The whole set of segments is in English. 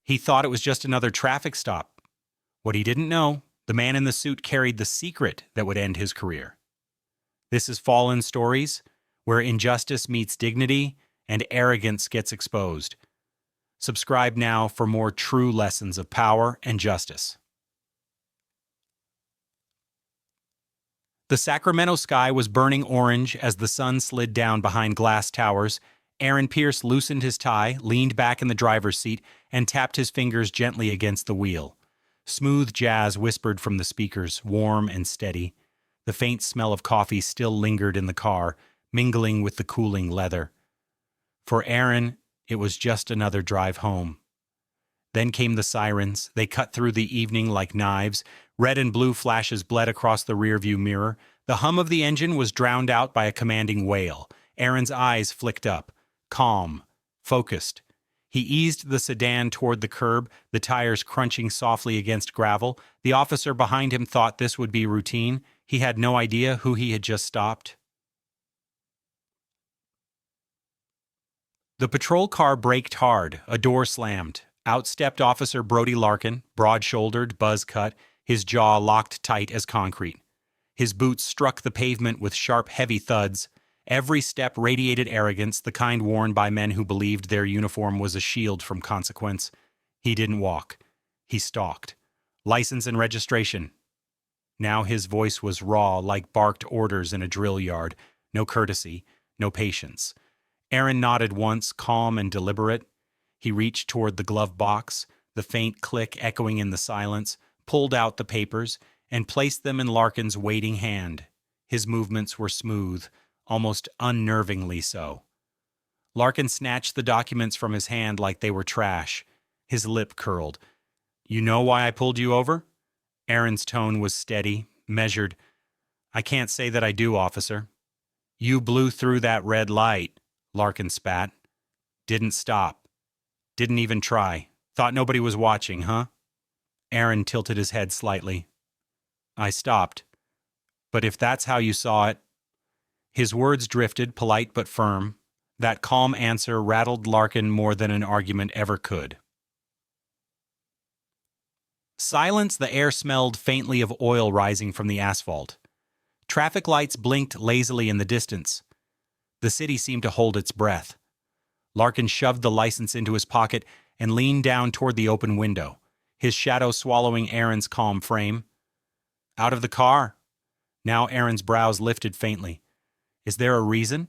He thought it was just another traffic stop. What he didn't know, the man in the suit carried the secret that would end his career. This is Fallen Stories, where injustice meets dignity and arrogance gets exposed. Subscribe now for more true lessons of power and justice. The Sacramento sky was burning orange as the sun slid down behind glass towers. Aaron Pierce loosened his tie, leaned back in the driver's seat, and tapped his fingers gently against the wheel. Smooth jazz whispered from the speakers, warm and steady. The faint smell of coffee still lingered in the car, mingling with the cooling leather. For Aaron, it was just another drive home. Then came the sirens. They cut through the evening like knives. Red and blue flashes bled across the rearview mirror. The hum of the engine was drowned out by a commanding wail. Aaron's eyes flicked up, calm, focused. He eased the sedan toward the curb, the tires crunching softly against gravel. The officer behind him thought this would be routine. He had no idea who he had just stopped. The patrol car braked hard. A door slammed. Out stepped Officer Brody Larkin, broad-shouldered, buzz-cut, his jaw locked tight as concrete. His boots struck the pavement with sharp, heavy thuds. Every step radiated arrogance, the kind worn by men who believed their uniform was a shield from consequence. He didn't walk. He stalked. License and registration. Now his voice was raw, like barked orders in a drill yard. No courtesy, no patience. Aaron nodded once, calm and deliberate. He reached toward the glove box, the faint click echoing in the silence, pulled out the papers, and placed them in Larkin's waiting hand. His movements were smooth, almost unnervingly so. Larkin snatched the documents from his hand like they were trash. His lip curled. "You know why I pulled you over?" Aaron's tone was steady, measured. "I can't say that I do, officer." "You blew through that red light," Larkin spat. "Didn't stop. Didn't even try. Thought nobody was watching, huh?" Aaron tilted his head slightly. "I stopped. But if that's how you saw it..." His words drifted, polite but firm. That calm answer rattled Larkin more than an argument ever could. Silence. The air smelled faintly of oil rising from the asphalt. Traffic lights blinked lazily in the distance. The city seemed to hold its breath. Larkin shoved the license into his pocket and leaned down toward the open window, his shadow swallowing Aaron's calm frame. "Out of the car." Now Aaron's brows lifted faintly. "Is there a reason?"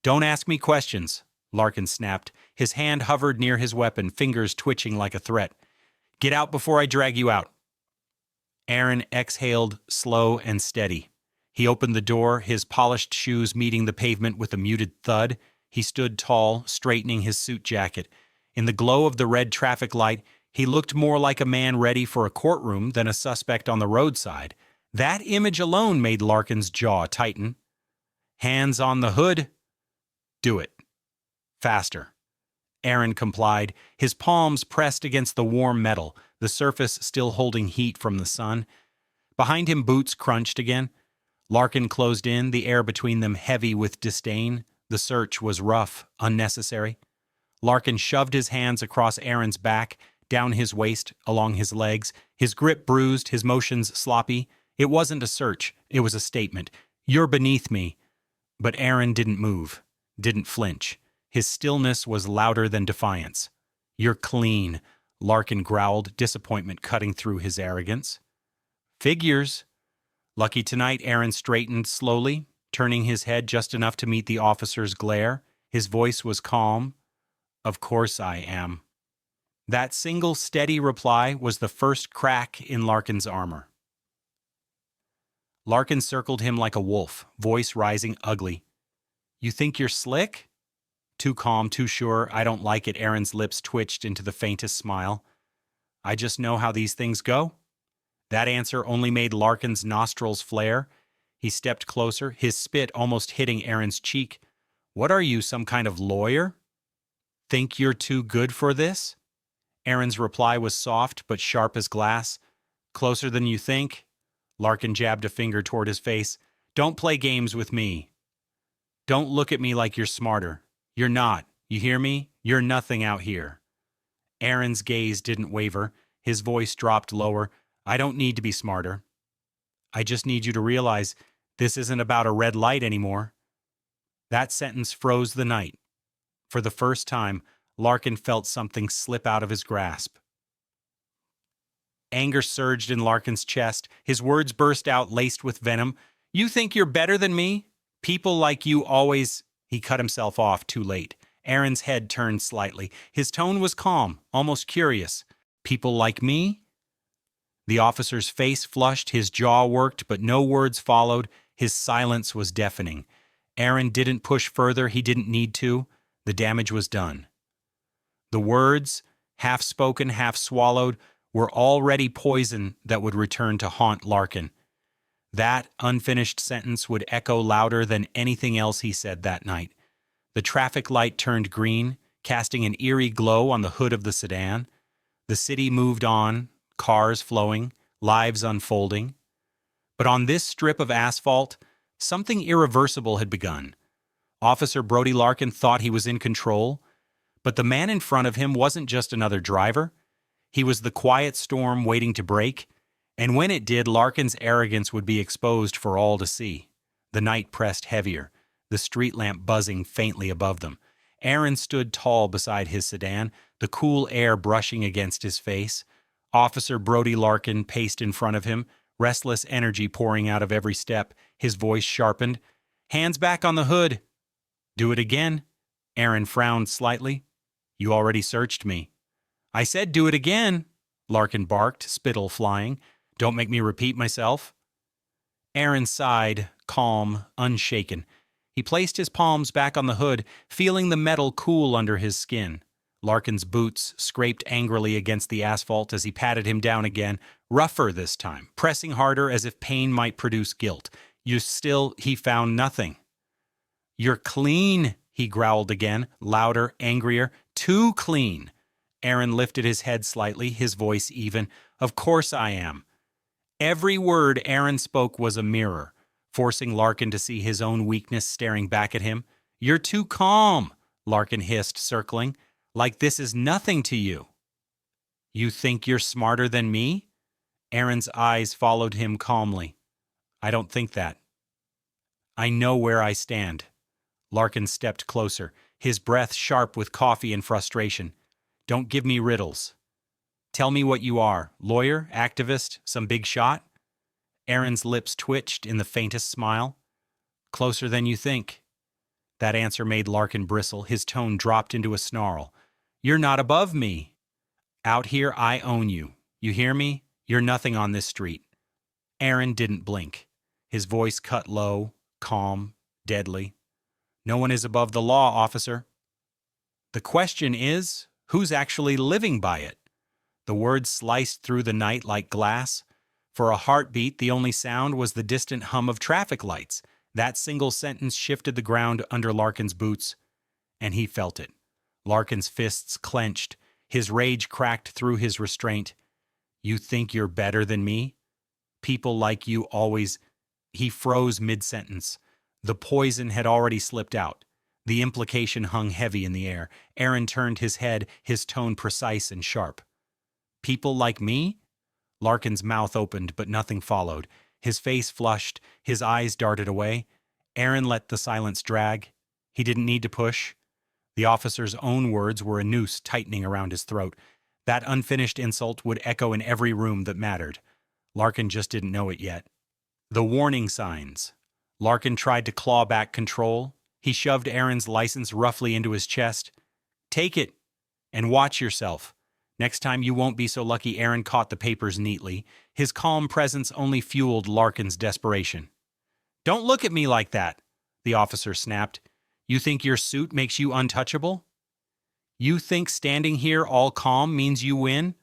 "Don't ask me questions," Larkin snapped. His hand hovered near his weapon, fingers twitching like a threat. "Get out before I drag you out." Aaron exhaled, slow and steady. He opened the door, his polished shoes meeting the pavement with a muted thud. He stood tall, straightening his suit jacket. In the glow of the red traffic light, he looked more like a man ready for a courtroom than a suspect on the roadside. That image alone made Larkin's jaw tighten. "Hands on the hood." "Do it." "Faster." Aaron complied, his palms pressed against the warm metal, the surface still holding heat from the sun. Behind him, boots crunched again. Larkin closed in, the air between them heavy with disdain. The search was rough, unnecessary. Larkin shoved his hands across Aaron's back, down his waist, along his legs, his grip bruised, his motions sloppy. It wasn't a search, it was a statement. "You're beneath me." But Aaron didn't move, didn't flinch. His stillness was louder than defiance. "You're clean," Larkin growled, disappointment cutting through his arrogance. "Figures." Lucky tonight, Aaron straightened slowly, turning his head just enough to meet the officer's glare. His voice was calm. "Of course I am." That single steady reply was the first crack in Larkin's armor. Larkin circled him like a wolf, voice rising ugly. "You think you're slick?" "Too calm, too sure. I don't like it." Aaron's lips twitched into the faintest smile. "I just know how these things go." That answer only made Larkin's nostrils flare. He stepped closer, his spit almost hitting Aaron's cheek. "What are you, some kind of lawyer? Think you're too good for this?" Aaron's reply was soft but sharp as glass. "Closer than you think." Larkin jabbed a finger toward his face. "Don't play games with me. Don't look at me like you're smarter. You're not. You hear me? You're nothing out here." Aaron's gaze didn't waver. His voice dropped lower. I don't need to be smarter. I just need you to realize this isn't about a red light anymore. That sentence froze the night. For the first time, Larkin felt something slip out of his grasp. Anger surged in Larkin's chest. His words burst out, laced with venom. You think you're better than me? People like you always... He cut himself off too late. Aaron's head turned slightly. His tone was calm, almost curious. People like me? The officer's face flushed, his jaw worked, but no words followed. His silence was deafening. Aaron didn't push further. He didn't need to. The damage was done. The words, half spoken, half swallowed, were already poison that would return to haunt Larkin. That unfinished sentence would echo louder than anything else he said that night. The traffic light turned green, casting an eerie glow on the hood of the sedan. The city moved on, cars flowing, lives unfolding. But on this strip of asphalt, something irreversible had begun. Officer Brody Larkin thought he was in control, but the man in front of him wasn't just another driver. He was the quiet storm waiting to break, and when it did, Larkin's arrogance would be exposed for all to see. The night pressed heavier, the street lamp buzzing faintly above them. Aaron stood tall beside his sedan, the cool air brushing against his face. Officer Brody Larkin paced in front of him, restless energy pouring out of every step. His voice sharpened. Hands back on the hood. Do it again. Aaron frowned slightly. You already searched me. I said do it again, Larkin barked, spittle flying. Don't make me repeat myself. Aaron sighed, calm, unshaken. He placed his palms back on the hood, feeling the metal cool under his skin. Larkin's boots scraped angrily against the asphalt as he patted him down again, rougher this time, pressing harder as if pain might produce guilt. He found nothing. You're clean, he growled again, louder, angrier. Too clean. Aaron lifted his head slightly, his voice even. Of course I am. Every word Aaron spoke was a mirror, forcing Larkin to see his own weakness staring back at him. You're too calm, Larkin hissed, circling. Like this is nothing to you. You think you're smarter than me? Aaron's eyes followed him calmly. I don't think that. I know where I stand. Larkin stepped closer, his breath sharp with coffee and frustration. Don't give me riddles. Tell me what you are. Lawyer? Activist? Some big shot? Aaron's lips twitched in the faintest smile. Closer than you think. That answer made Larkin bristle. His tone dropped into a snarl. You're not above me. Out here, I own you. You hear me? You're nothing on this street. Aaron didn't blink. His voice cut low, calm, deadly. No one is above the law, officer. The question is, who's actually living by it? The words sliced through the night like glass. For a heartbeat, the only sound was the distant hum of traffic lights. That single sentence shifted the ground under Larkin's boots, and he felt it. Larkin's fists clenched. His rage cracked through his restraint. You think you're better than me? People like you always... He froze mid-sentence. The poison had already slipped out. The implication hung heavy in the air. Aaron turned his head, his tone precise and sharp. People like me? Larkin's mouth opened, but nothing followed. His face flushed, his eyes darted away. Aaron let the silence drag. He didn't need to push. The officer's own words were a noose tightening around his throat. That unfinished insult would echo in every room that mattered. Larkin just didn't know it yet. The warning signs. Larkin tried to claw back control. He shoved Aaron's license roughly into his chest. Take it, and watch yourself. Next time you won't be so lucky. Aaron caught the papers neatly. His calm presence only fueled Larkin's desperation. Don't look at me like that, the officer snapped. You think your suit makes you untouchable? You think standing here all calm means you win?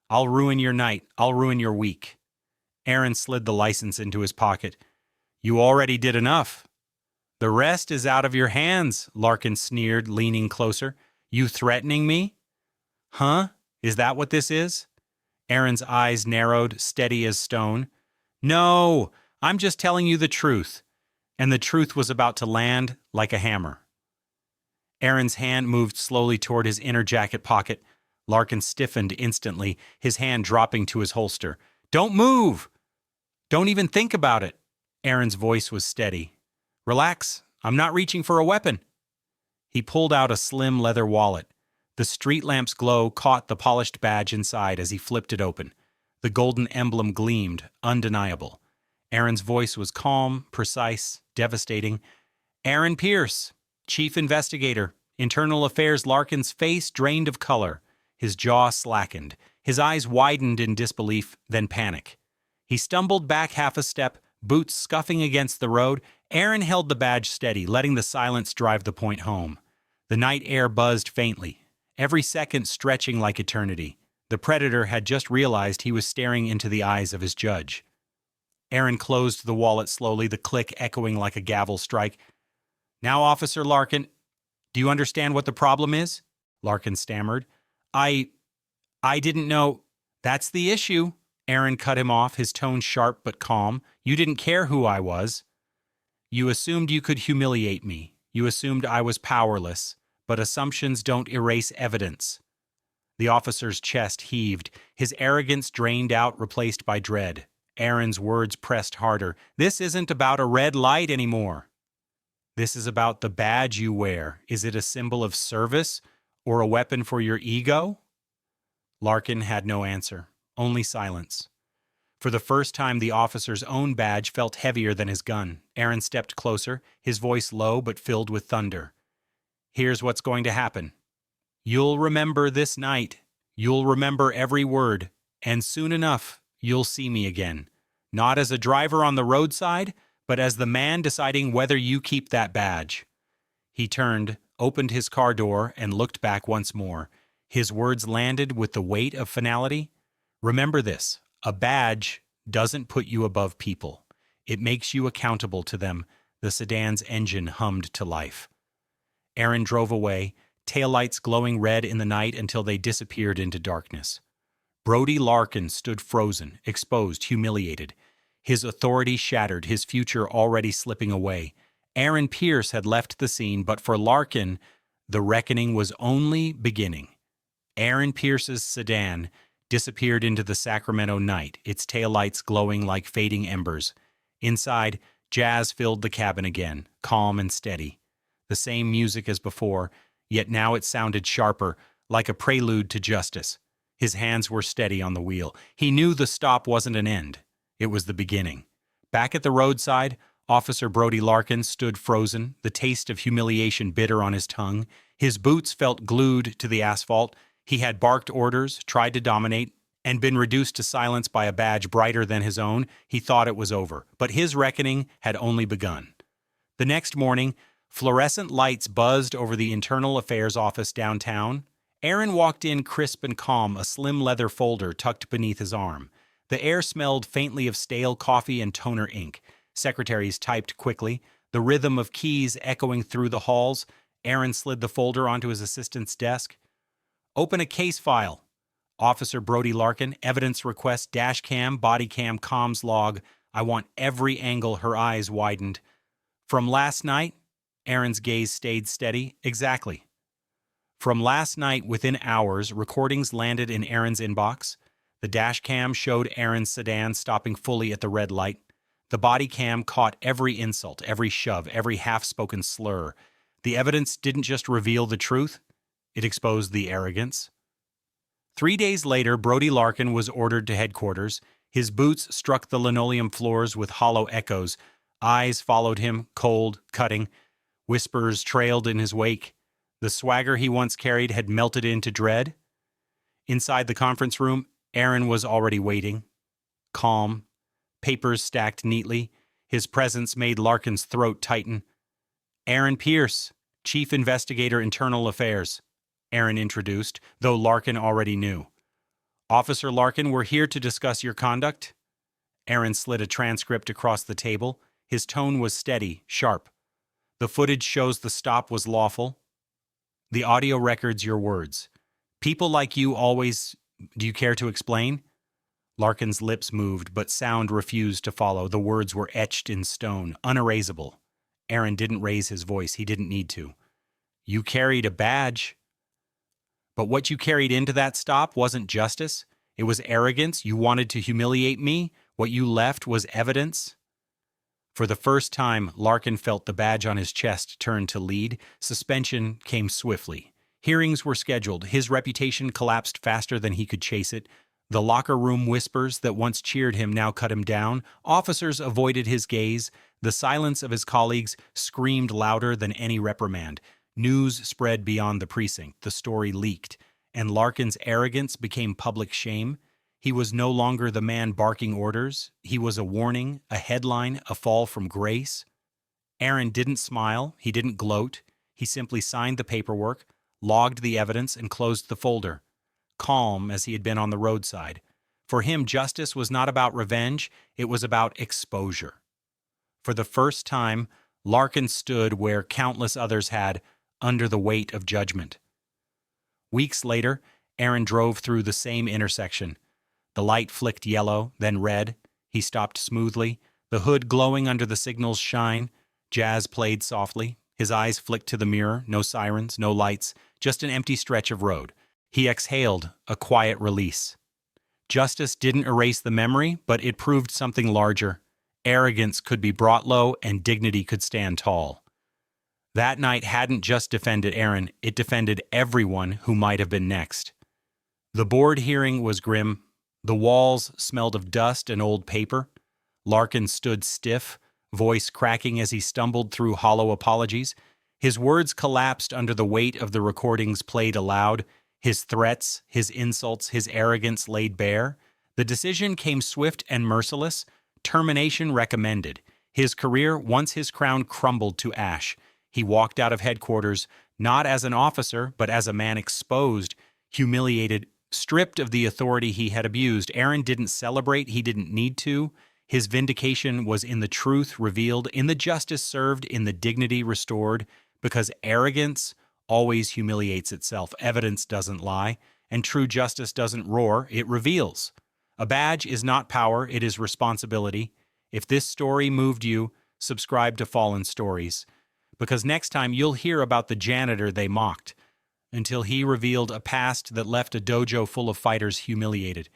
I'll ruin your night. I'll ruin your week. Aaron slid the license into his pocket. You already did enough. The rest is out of your hands, Larkin sneered, leaning closer. You threatening me? Huh? Is that what this is? Aaron's eyes narrowed, steady as stone. No, I'm just telling you the truth. And the truth was about to land like a hammer. Aaron's hand moved slowly toward his inner jacket pocket. Larkin stiffened instantly, his hand dropping to his holster. "Don't move! Don't even think about it." Aaron's voice was steady. "Relax, I'm not reaching for a weapon." He pulled out a slim leather wallet. The street lamp's glow caught the polished badge inside as he flipped it open. The golden emblem gleamed, undeniable. Aaron's voice was calm, precise, devastating. "Aaron Pierce, Chief Investigator, Internal Affairs." Larkin's face drained of color. His jaw slackened. His eyes widened in disbelief, then panic. He stumbled back half a step, boots scuffing against the road. Aaron held the badge steady, letting the silence drive the point home. The night air buzzed faintly, every second stretching like eternity. The predator had just realized he was staring into the eyes of his judge. Aaron closed the wallet slowly, the click echoing like a gavel strike. "Now, Officer Larkin, do you understand what the problem is?" Larkin stammered. I didn't know." "That's the issue." Aaron cut him off, his tone sharp but calm. "You didn't care who I was. You assumed you could humiliate me. You assumed I was powerless. But assumptions don't erase evidence." The officer's chest heaved, his arrogance drained out, replaced by dread. Aaron's words pressed harder. "This isn't about a red light anymore. This is about the badge you wear. Is it a symbol of service or a weapon for your ego?" Larkin had no answer, only silence. For the first time, the officer's own badge felt heavier than his gun. Aaron stepped closer, his voice low but filled with thunder. "Here's what's going to happen. You'll remember this night. You'll remember every word. And soon enough, you'll see me again. Not as a driver on the roadside, but as the man deciding whether you keep that badge." He turned, opened his car door, and looked back once more. His words landed with the weight of finality. "Remember this. A badge doesn't put you above people. It makes you accountable to them." The sedan's engine hummed to life. Aaron drove away, taillights glowing red in the night until they disappeared into darkness. Brody Larkin stood frozen, exposed, humiliated. His authority shattered, his future already slipping away. Aaron Pierce had left the scene, but for Larkin, the reckoning was only beginning. Aaron Pierce's sedan disappeared into the Sacramento night, its taillights glowing like fading embers. Inside, jazz filled the cabin again, calm and steady. The same music as before, yet now it sounded sharper, like a prelude to justice. His hands were steady on the wheel. He knew the stop wasn't an end. It was the beginning. Back at the roadside, Officer Brody Larkin stood frozen, the taste of humiliation bitter on his tongue. His boots felt glued to the asphalt. He had barked orders, tried to dominate, and been reduced to silence by a badge brighter than his own. He thought it was over, but his reckoning had only begun. The next morning, fluorescent lights buzzed over the Internal Affairs office downtown. Aaron walked in crisp and calm, a slim leather folder tucked beneath his arm. The air smelled faintly of stale coffee and toner ink. Secretaries typed quickly, the rhythm of keys echoing through the halls. Aaron slid the folder onto his assistant's desk. "Open a case file." Officer Brody Larkin, evidence request, dash cam, body cam, comms log. "I want every angle." Her eyes widened. "From last night?" Aaron's gaze stayed steady. "Exactly." From last night, within hours, recordings landed in Aaron's inbox. The dash cam showed Aaron's sedan stopping fully at the red light. The body cam caught every insult, every shove, every half-spoken slur. The evidence didn't just reveal the truth, it exposed the arrogance. 3 days later, Brody Larkin was ordered to headquarters. His boots struck the linoleum floors with hollow echoes. Eyes followed him, cold, cutting. Whispers trailed in his wake. The swagger he once carried had melted into dread. Inside the conference room, Aaron was already waiting. Calm, papers stacked neatly. His presence made Larkin's throat tighten. "Aaron Pierce, Chief Investigator, Internal Affairs," Aaron introduced, though Larkin already knew. "Officer Larkin, we're here to discuss your conduct." Aaron slid a transcript across the table. His tone was steady, sharp. "The footage shows the stop was lawful. The audio records your words. People like you always... Do you care to explain?" Larkin's lips moved, but sound refused to follow. The words were etched in stone, unerasable. Aaron didn't raise his voice. He didn't need to. "You carried a badge." But what you carried into that stop wasn't justice. It was arrogance. You wanted to humiliate me. What you left was evidence. For the first time, Larkin felt the badge on his chest turn to lead. Suspension came swiftly. Hearings were scheduled. His reputation collapsed faster than he could chase it. The locker room whispers that once cheered him now cut him down. Officers avoided his gaze. The silence of his colleagues screamed louder than any reprimand. News spread beyond the precinct. The story leaked, and Larkin's arrogance became public shame. He was no longer the man barking orders. He was a warning, a headline, a fall from grace. Aaron didn't smile. He didn't gloat. He simply signed the paperwork, logged the evidence, and closed the folder, calm as he had been on the roadside. For him, justice was not about revenge. It was about exposure. For the first time, Larkin stood where countless others had, under the weight of judgment. Weeks later, Aaron drove through the same intersection. The light flicked yellow, then red. He stopped smoothly, the hood glowing under the signal's shine. Jazz played softly. His eyes flicked to the mirror. No sirens, no lights, just an empty stretch of road. He exhaled, a quiet release. Justice didn't erase the memory, but it proved something larger. Arrogance could be brought low, and dignity could stand tall. That night hadn't just defended Aaron, it defended everyone who might have been next. The board hearing was grim. The walls smelled of dust and old paper. Larkin stood stiff, voice cracking as he stumbled through hollow apologies. His words collapsed under the weight of the recordings played aloud, his threats, his insults, his arrogance laid bare. The decision came swift and merciless. Termination recommended. His career, once his crown, crumbled to ash. He walked out of headquarters, not as an officer, but as a man exposed, humiliated, stripped of the authority he had abused. Aaron didn't celebrate. He didn't need to. His vindication was in the truth revealed, in the justice served, in the dignity restored, because arrogance always humiliates itself. Evidence doesn't lie, and true justice doesn't roar. It reveals. A badge is not power. It is responsibility. If this story moved you, subscribe to Fallen Stories, because next time you'll hear about the janitor they mocked, until he revealed a past that left a dojo full of fighters humiliated.